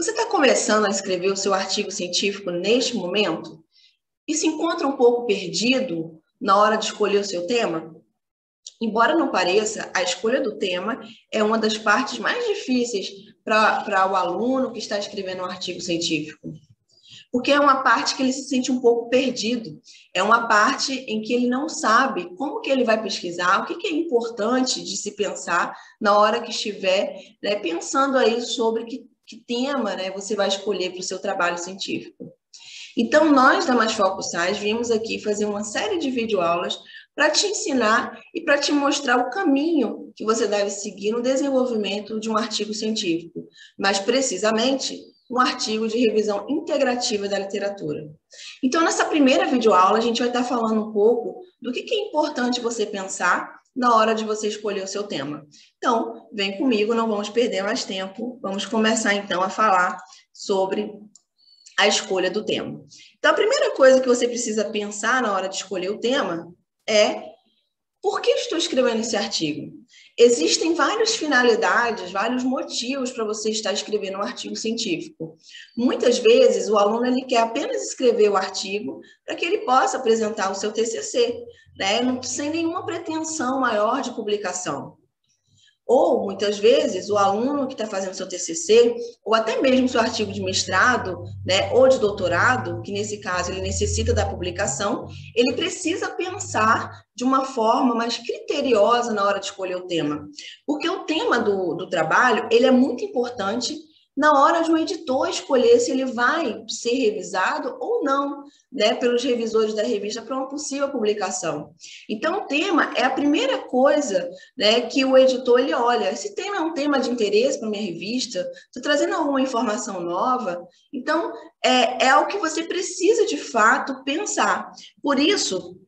Você está começando a escrever o seu artigo científico neste momento e se encontra um pouco perdido na hora de escolher o seu tema? Embora não pareça, a escolha do tema é uma das partes mais difíceis para o aluno que está escrevendo um artigo científico. Porque é uma parte que ele se sente um pouco perdido. É uma parte em que ele não sabe como que ele vai pesquisar, o que é importante de se pensar na hora que estiver, né, pensando aí sobre que tema, né, você vai escolher para o seu trabalho científico. Então, nós da Mais Foco Science vimos aqui fazer uma série de videoaulas para te ensinar e para te mostrar o caminho que você deve seguir no desenvolvimento de um artigo científico, mais precisamente um artigo de revisão integrativa da literatura. Então, nessa primeira videoaula, a gente vai estar falando um pouco do que é importante você pensar na hora de você escolher o seu tema. Então, vem comigo, não vamos perder mais tempo, vamos começar então a falar sobre a escolha do tema. Então, a primeira coisa que você precisa pensar na hora de escolher o tema é: por que estou escrevendo esse artigo? Existem várias finalidades, vários motivos para você estar escrevendo um artigo científico. Muitas vezes, o aluno ele quer apenas escrever o artigo para que ele possa apresentar o seu TCC, né? Sem nenhuma pretensão maior de publicação. Ou, muitas vezes, o aluno que está fazendo seu TCC, ou até mesmo seu artigo de mestrado, né, ou de doutorado, que nesse caso ele necessita da publicação, ele precisa pensar de uma forma mais criteriosa na hora de escolher o tema. Porque o tema do trabalho, ele é muito importante na hora de um editor escolher se ele vai ser revisado ou não, né, pelos revisores da revista para uma possível publicação. Então, o tema é a primeira coisa, né, que o editor ele olha. Esse tema é um tema de interesse para minha revista? Estou trazendo alguma informação nova? Então, é algo que você precisa, de fato, pensar. Por isso,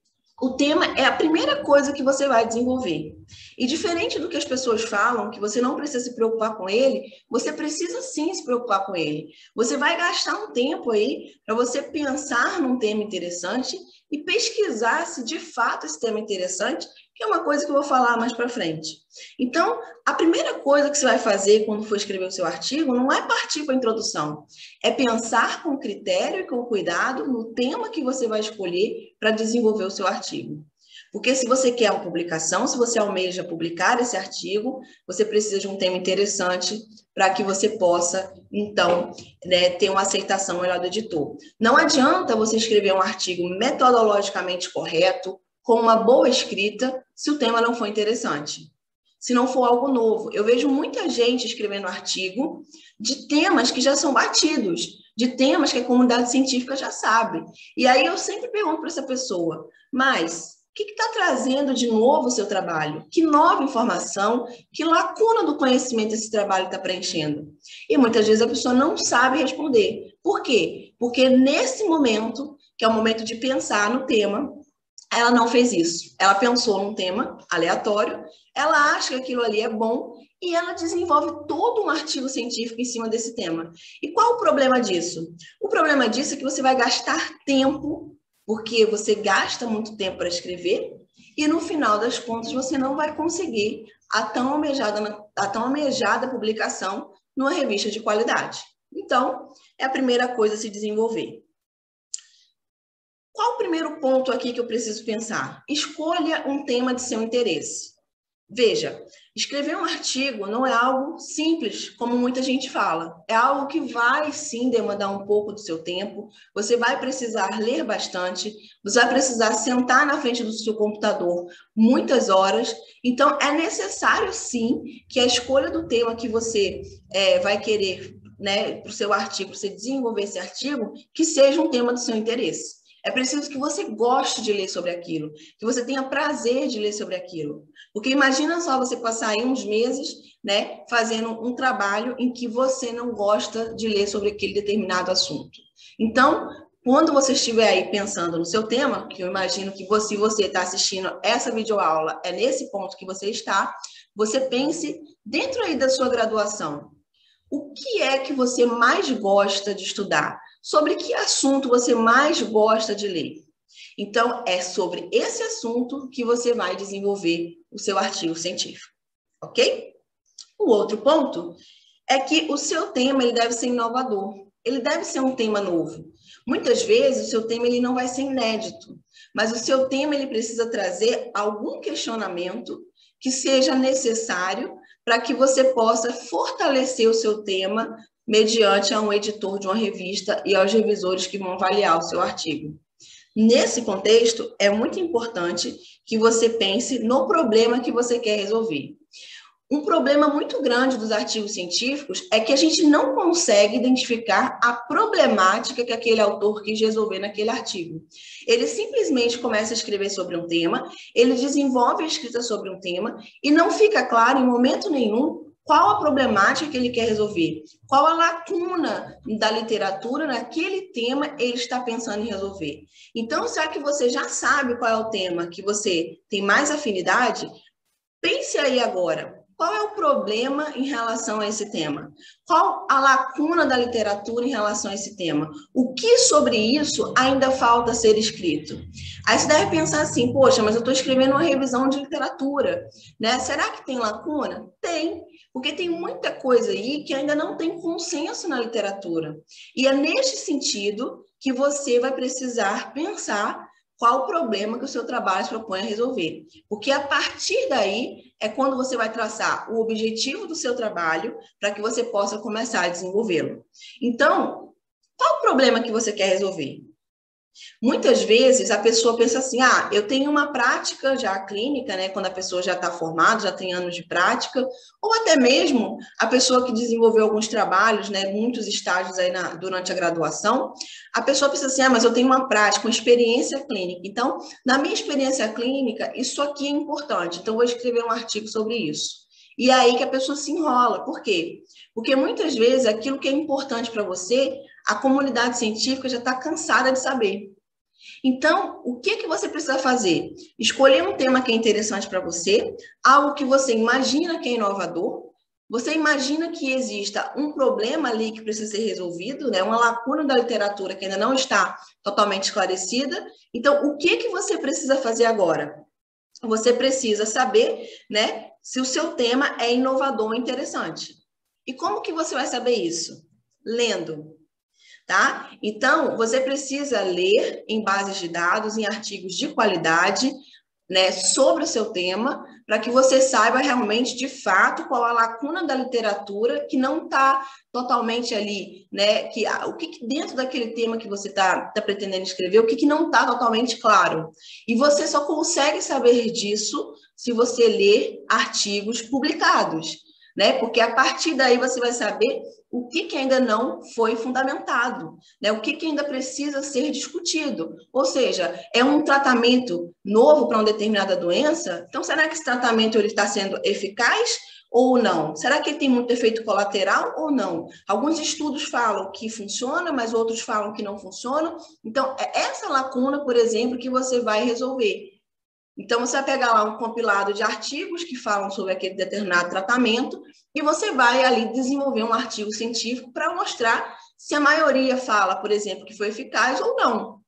o tema é a primeira coisa que você vai desenvolver. E diferente do que as pessoas falam, que você não precisa se preocupar com ele, você precisa sim se preocupar com ele. Você vai gastar um tempo aí para você pensar num tema interessante e pesquisar se de fato esse tema é interessante, que é uma coisa que eu vou falar mais para frente. Então, a primeira coisa que você vai fazer quando for escrever o seu artigo não é partir para a introdução, é pensar com critério e com cuidado no tema que você vai escolher para desenvolver o seu artigo. Porque se você quer uma publicação, se você almeja publicar esse artigo, você precisa de um tema interessante para que você possa, então, né, ter uma aceitação melhor do editor. Não adianta você escrever um artigo metodologicamente correto, com uma boa escrita, se o tema não for interessante. Se não for algo novo. Eu vejo muita gente escrevendo artigo de temas que já são batidos, de temas que a comunidade científica já sabe. E aí eu sempre pergunto para essa pessoa, mas o que está trazendo de novo o seu trabalho? Que nova informação, que lacuna do conhecimento esse trabalho está preenchendo? E muitas vezes a pessoa não sabe responder. Por quê? Porque nesse momento, que é o momento de pensar no tema, ela não fez isso. Ela pensou num tema aleatório, ela acha que aquilo ali é bom e ela desenvolve todo um artigo científico em cima desse tema. E qual o problema disso? O problema disso é que você vai gastar tempo, porque você gasta muito tempo para escrever, e no final das contas você não vai conseguir a tão almejada publicação numa revista de qualidade. Então, é a primeira coisa a se desenvolver. Qual o primeiro ponto aqui que eu preciso pensar? Escolha um tema de seu interesse. Veja, escrever um artigo não é algo simples, como muita gente fala. É algo que vai, sim, demandar um pouco do seu tempo. Você vai precisar ler bastante, você vai precisar sentar na frente do seu computador muitas horas. Então, é necessário, sim, que a escolha do tema que você vai querer, né, para o seu artigo, para você desenvolver esse artigo, que seja um tema do seu interesse. É preciso que você goste de ler sobre aquilo, que você tenha prazer de ler sobre aquilo. Porque imagina só você passar aí uns meses, né, fazendo um trabalho em que você não gosta de ler sobre aquele determinado assunto. Então, quando você estiver aí pensando no seu tema, que eu imagino que você está assistindo essa videoaula, é nesse ponto que você está, você pense dentro aí da sua graduação. O que é que você mais gosta de estudar? Sobre que assunto você mais gosta de ler? Então, é sobre esse assunto que você vai desenvolver o seu artigo científico, ok? O outro ponto é que o seu tema ele deve ser inovador, ele deve ser um tema novo. Muitas vezes o seu tema ele não vai ser inédito, mas o seu tema ele precisa trazer algum questionamento que seja necessário para que você possa fortalecer o seu tema mediante a um editor de uma revista e aos revisores que vão avaliar o seu artigo. Nesse contexto, é muito importante que você pense no problema que você quer resolver. Um problema muito grande dos artigos científicos é que a gente não consegue identificar a problemática que aquele autor quis resolver naquele artigo. Ele simplesmente começa a escrever sobre um tema, ele desenvolve a escrita sobre um tema e não fica claro em momento nenhum qual a problemática que ele quer resolver, qual a lacuna da literatura naquele tema ele está pensando em resolver. Então, será que você já sabe qual é o tema que você tem mais afinidade? Pense aí agora. Qual é o problema em relação a esse tema? Qual a lacuna da literatura em relação a esse tema? O que sobre isso ainda falta ser escrito? Aí você deve pensar assim, poxa, mas eu estou escrevendo uma revisão de literatura, né? Será que tem lacuna? Tem, porque tem muita coisa aí que ainda não tem consenso na literatura. E é neste sentido que você vai precisar pensar qual o problema que o seu trabalho se propõe a resolver. Porque a partir daí é quando você vai traçar o objetivo do seu trabalho para que você possa começar a desenvolvê-lo. Então, qual o problema que você quer resolver? Muitas vezes a pessoa pensa assim, eu tenho uma prática já clínica, né? Quando a pessoa já está formada, já tem anos de prática, ou até mesmo a pessoa que desenvolveu alguns trabalhos, né? Muitos estágios aí durante a graduação, a pessoa pensa assim, mas eu tenho uma prática, uma experiência clínica. Então, na minha experiência clínica, isso aqui é importante, então vou escrever um artigo sobre isso. E é aí que a pessoa se enrola. Por quê? Porque muitas vezes aquilo que é importante para você, a comunidade científica já está cansada de saber. Então, o que você precisa fazer? Escolher um tema que é interessante para você, algo que você imagina que é inovador, você imagina que exista um problema ali que precisa ser resolvido, né? Uma lacuna da literatura que ainda não está totalmente esclarecida. Então, o que você precisa fazer agora? Você precisa saber, né, se o seu tema é inovador ou interessante. E como que você vai saber isso? Lendo. Tá? Então, você precisa ler em bases de dados, em artigos de qualidade, né, sobre o seu tema, para que você saiba realmente, de fato, qual a lacuna da literatura que não está totalmente ali, né, o que dentro daquele tema que você está pretendendo escrever, o que não está totalmente claro. E você só consegue saber disso se você ler artigos publicados, né? Porque a partir daí você vai saber o que ainda não foi fundamentado, né? O que ainda precisa ser discutido. Ou seja, é um tratamento novo para uma determinada doença? Então, será que esse tratamento está sendo eficaz ou não? Será que ele tem muito efeito colateral ou não? Alguns estudos falam que funciona, mas outros falam que não funciona. Então, é essa lacuna, por exemplo, que você vai resolver. Então, você vai pegar lá um compilado de artigos que falam sobre aquele determinado tratamento e você vai ali desenvolver um artigo científico para mostrar se a maioria fala, por exemplo, que foi eficaz ou não.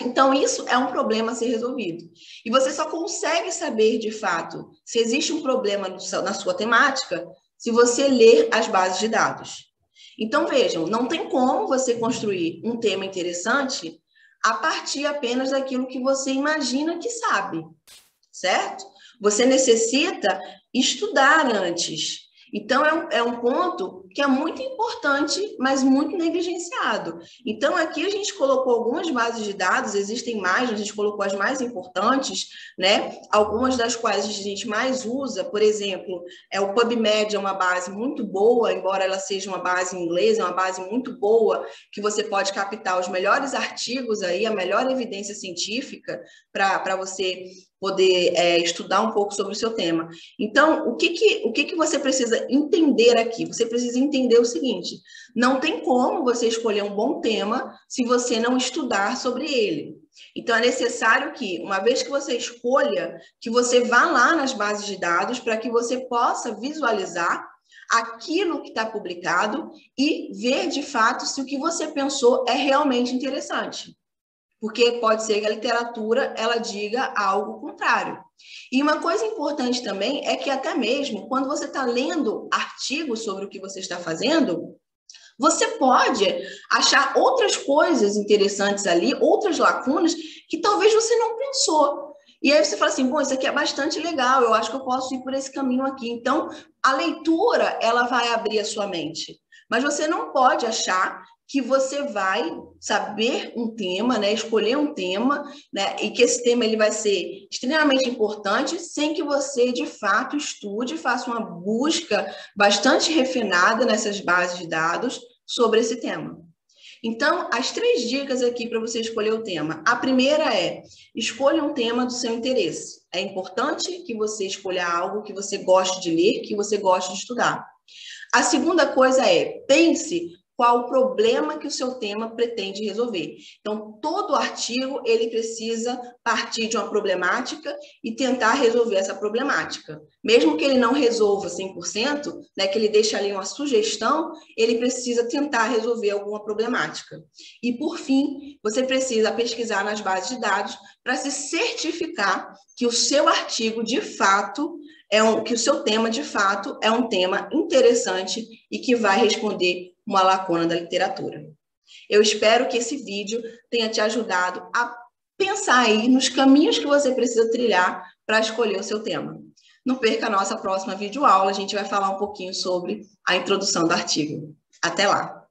Então, isso é um problema a ser resolvido. E você só consegue saber, de fato, se existe um problema na sua temática se você ler as bases de dados. Então, vejam, não tem como você construir um tema interessante a partir apenas daquilo que você imagina que sabe, certo? Você necessita estudar antes. Então, é um ponto que é muito importante, mas muito negligenciado. Então, aqui a gente colocou algumas bases de dados, existem mais, a gente colocou as mais importantes, né? Algumas das quais a gente mais usa, por exemplo, o PubMed é uma base muito boa, embora ela seja uma base em inglês, é uma base muito boa, que você pode captar os melhores artigos aí, a melhor evidência científica para você poder estudar um pouco sobre o seu tema. Então, o que você precisa entender aqui? Você precisa entender o seguinte, não tem como você escolher um bom tema se você não estudar sobre ele. Então, é necessário que, uma vez que você escolha, que você vá lá nas bases de dados para que você possa visualizar aquilo que está publicado e ver, de fato, se o que você pensou é realmente interessante. Porque pode ser que a literatura ela diga algo contrário. E uma coisa importante também é que até mesmo quando você está lendo artigos sobre o que você está fazendo, você pode achar outras coisas interessantes ali, outras lacunas que talvez você não pensou. E aí você fala assim, bom, isso aqui é bastante legal, eu acho que eu posso ir por esse caminho aqui. Então, a leitura, ela vai abrir a sua mente. Mas você não pode achar que você vai saber um tema, né, escolher um tema, né, e que esse tema ele vai ser extremamente importante, sem que você, de fato, estude, faça uma busca bastante refinada nessas bases de dados sobre esse tema. Então, as 3 dicas aqui para você escolher o tema. A primeira é, escolha um tema do seu interesse. É importante que você escolha algo que você goste de ler, que você goste de estudar. A segunda coisa é, pense qual o problema que o seu tema pretende resolver. Então, todo artigo, ele precisa partir de uma problemática e tentar resolver essa problemática. Mesmo que ele não resolva 100%, né, que ele deixe ali uma sugestão, ele precisa tentar resolver alguma problemática. E, por fim, você precisa pesquisar nas bases de dados para se certificar que o seu artigo, de fato, que o seu tema, de fato, é um tema interessante e que vai responder uma lacuna da literatura. Eu espero que esse vídeo tenha te ajudado a pensar aí nos caminhos que você precisa trilhar para escolher o seu tema. Não perca a nossa próxima videoaula, a gente vai falar um pouquinho sobre a introdução do artigo. Até lá!